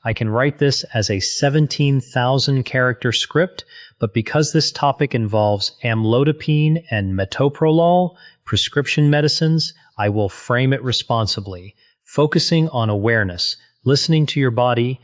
I can write this as a 17,000 character script, but because this topic involves amlodipine and metoprolol, prescription medicines, I will frame it responsibly, focusing on awareness, listening to your body,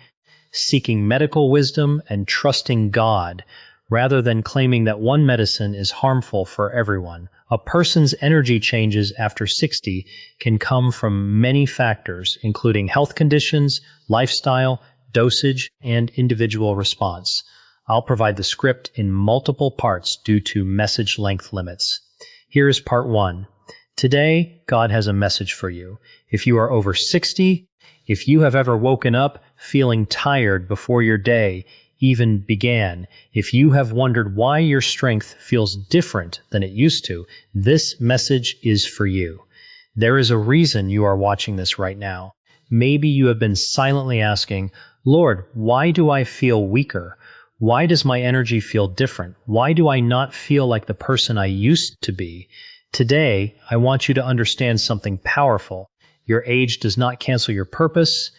seeking medical wisdom, and trusting God, rather than claiming that one medicine is harmful for everyone. A person's energy changes after 60 can come from many factors, including health conditions, lifestyle, dosage, and individual response. I'll provide the script in multiple parts due to message length limits. Here is part 1. Today, God has a message for you. If you are over 60, if you have ever woken up feeling tired before your day even began, if you have wondered why your strength feels different than it used to, this message is for you. There is a reason you are watching this right now. Maybe you have been silently asking, Lord, why do I feel weaker? Why does my energy feel different? Why do I not feel like the person I used to be? Today, I want you to understand something powerful. Your age does not cancel your purpose.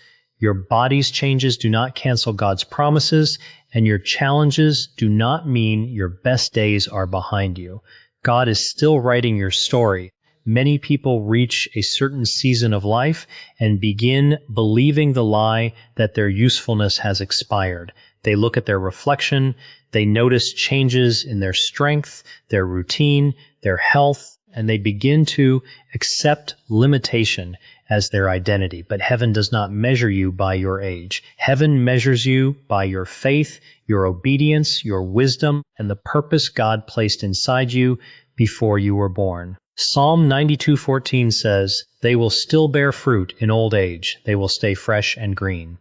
Your body's changes do not cancel God's promises, and your challenges do not mean your best days are behind you. God is still writing your story. Many people reach a certain season of life and begin believing the lie that their usefulness has expired. They look at their reflection, they notice changes in their strength, their routine, their health, and they begin to accept limitation as their identity. But heaven does not measure you by your age. Heaven measures you by your faith, your obedience, your wisdom, and the purpose God placed inside you before you were born. Psalm 92:14 says, "They will still bear fruit in old age. They will stay fresh and green."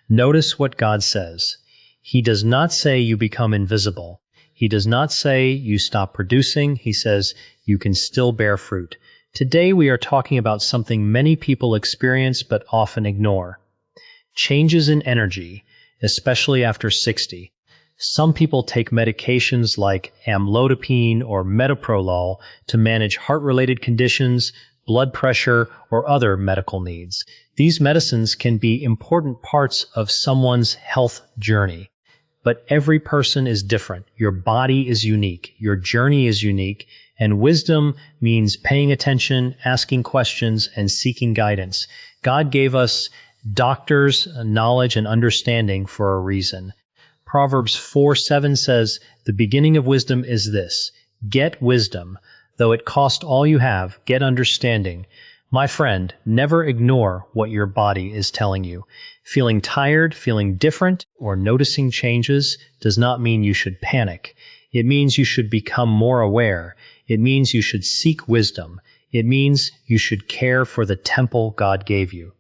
Notice what God says. He does not say you become invisible. He does not say you stop producing. He says you can still bear fruit. Today we are talking about something many people experience but often ignore. Changes in energy, especially after 60. Some people take medications like amlodipine or metoprolol to manage heart-related conditions, blood pressure, or other medical needs. These medicines can be important parts of someone's health journey. But every person is different. Your body is unique. Your journey is unique. And wisdom means paying attention, asking questions, and seeking guidance. God gave us doctors' knowledge and understanding for a reason. Proverbs 4:7 says, "The beginning of wisdom is this, get wisdom. Though it cost all you have, get understanding." My friend, never ignore what your body is telling you. Feeling tired, feeling different, or noticing changes does not mean you should panic. It means you should become more aware. It means you should seek wisdom. It means you should care for the temple God gave you.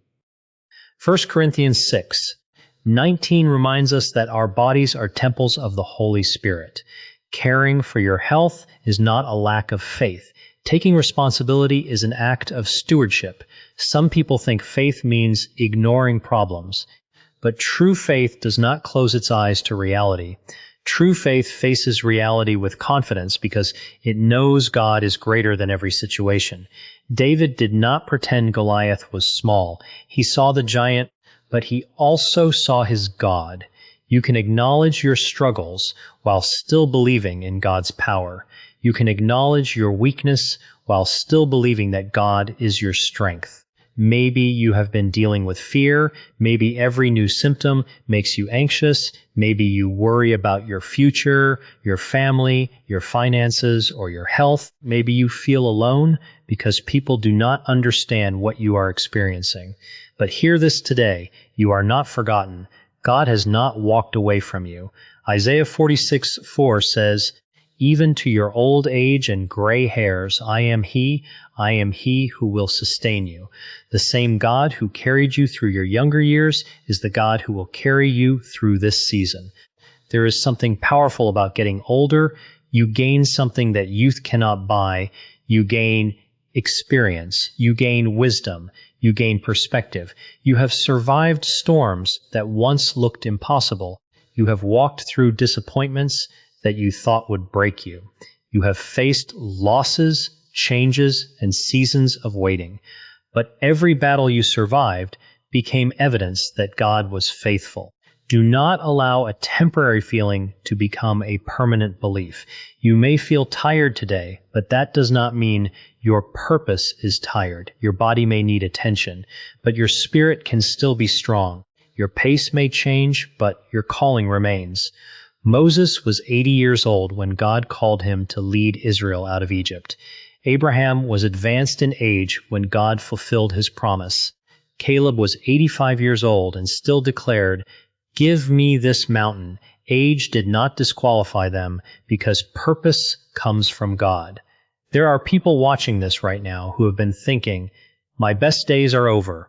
1 Corinthians 6:19 reminds us that our bodies are temples of the Holy Spirit. Caring for your health is not a lack of faith. Taking responsibility is an act of stewardship. Some people think faith means ignoring problems, but true faith does not close its eyes to reality. True faith faces reality with confidence because it knows God is greater than every situation. David did not pretend Goliath was small. He saw the giant, but he also saw his God. You can acknowledge your struggles while still believing in God's power. You can acknowledge your weakness while still believing that God is your strength. Maybe you have been dealing with fear. Maybe every new symptom makes you anxious. Maybe you worry about your future, your family, your finances, or your health. Maybe you feel alone because people do not understand what you are experiencing. But hear this today. You are not forgotten. God has not walked away from you. Isaiah 46:4 says, "Even to your old age and gray hairs, I am He who will sustain you." The same God who carried you through your younger years is the God who will carry you through this season. There is something powerful about getting older. You gain something that youth cannot buy. You gain experience. You gain wisdom. You gain perspective. You have survived storms that once looked impossible. You have walked through disappointments that you thought would break you. You have faced losses, changes, and seasons of waiting. But every battle you survived became evidence that God was faithful. Do not allow a temporary feeling to become a permanent belief. You may feel tired today, but that does not mean your purpose is tired. Your body may need attention, but your spirit can still be strong. Your pace may change, but your calling remains. Moses was 80 years old when God called him to lead Israel out of Egypt. Abraham was advanced in age when God fulfilled his promise. Caleb was 85 years old and still declared, "Give me this mountain." Age did not disqualify them because purpose comes from God. There are people watching this right now who have been thinking, "My best days are over."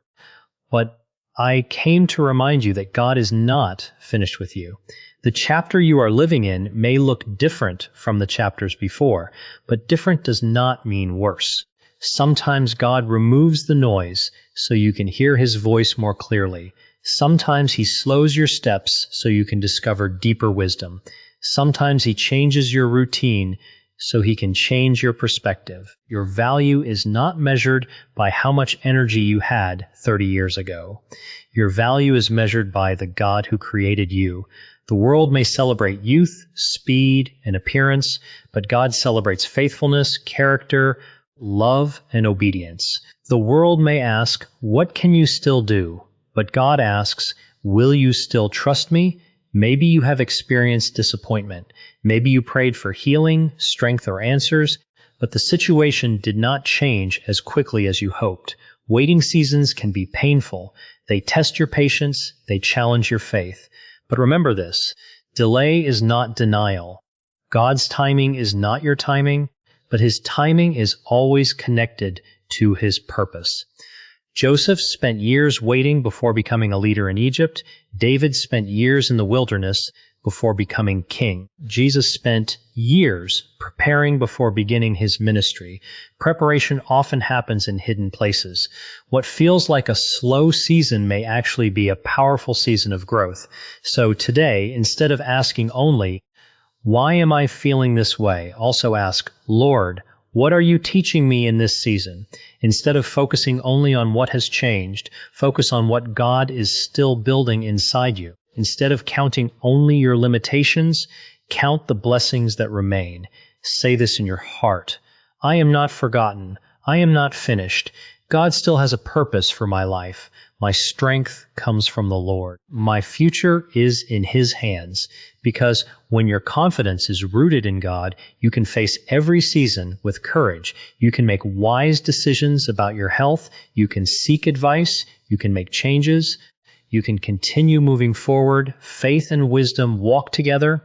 But I came to remind you that God is not finished with you. The chapter you are living in may look different from the chapters before, but different does not mean worse. Sometimes God removes the noise so you can hear his voice more clearly. Sometimes he slows your steps so you can discover deeper wisdom. Sometimes he changes your routine so he can change your perspective. Your value is not measured by how much energy you had 30 years ago. Your value is measured by the God who created you. The world may celebrate youth, speed, and appearance, but God celebrates faithfulness, character, love, and obedience. The world may ask, "What can you still do?" But God asks, "Will you still trust me?" Maybe you have experienced disappointment. Maybe you prayed for healing, strength, or answers, but the situation did not change as quickly as you hoped. Waiting seasons can be painful. They test your patience. They challenge your faith. But remember this, delay is not denial. God's timing is not your timing, but his timing is always connected to his purpose. Joseph spent years waiting before becoming a leader in Egypt. David spent years in the wilderness before becoming king. Jesus spent years preparing before beginning his ministry. Preparation often happens in hidden places. What feels like a slow season may actually be a powerful season of growth. So today, instead of asking only, "Why am I feeling this way?" also ask, "Lord, what are you teaching me in this season?" Instead of focusing only on what has changed, focus on what God is still building inside you. Instead of counting only your limitations, count the blessings that remain. Say this in your heart. I am not forgotten. I am not finished. God still has a purpose for my life. My strength comes from the Lord. My future is in his hands. Because when your confidence is rooted in God, you can face every season with courage. You can make wise decisions about your health. You can seek advice. You can make changes. You can continue moving forward. Faith and wisdom walk together.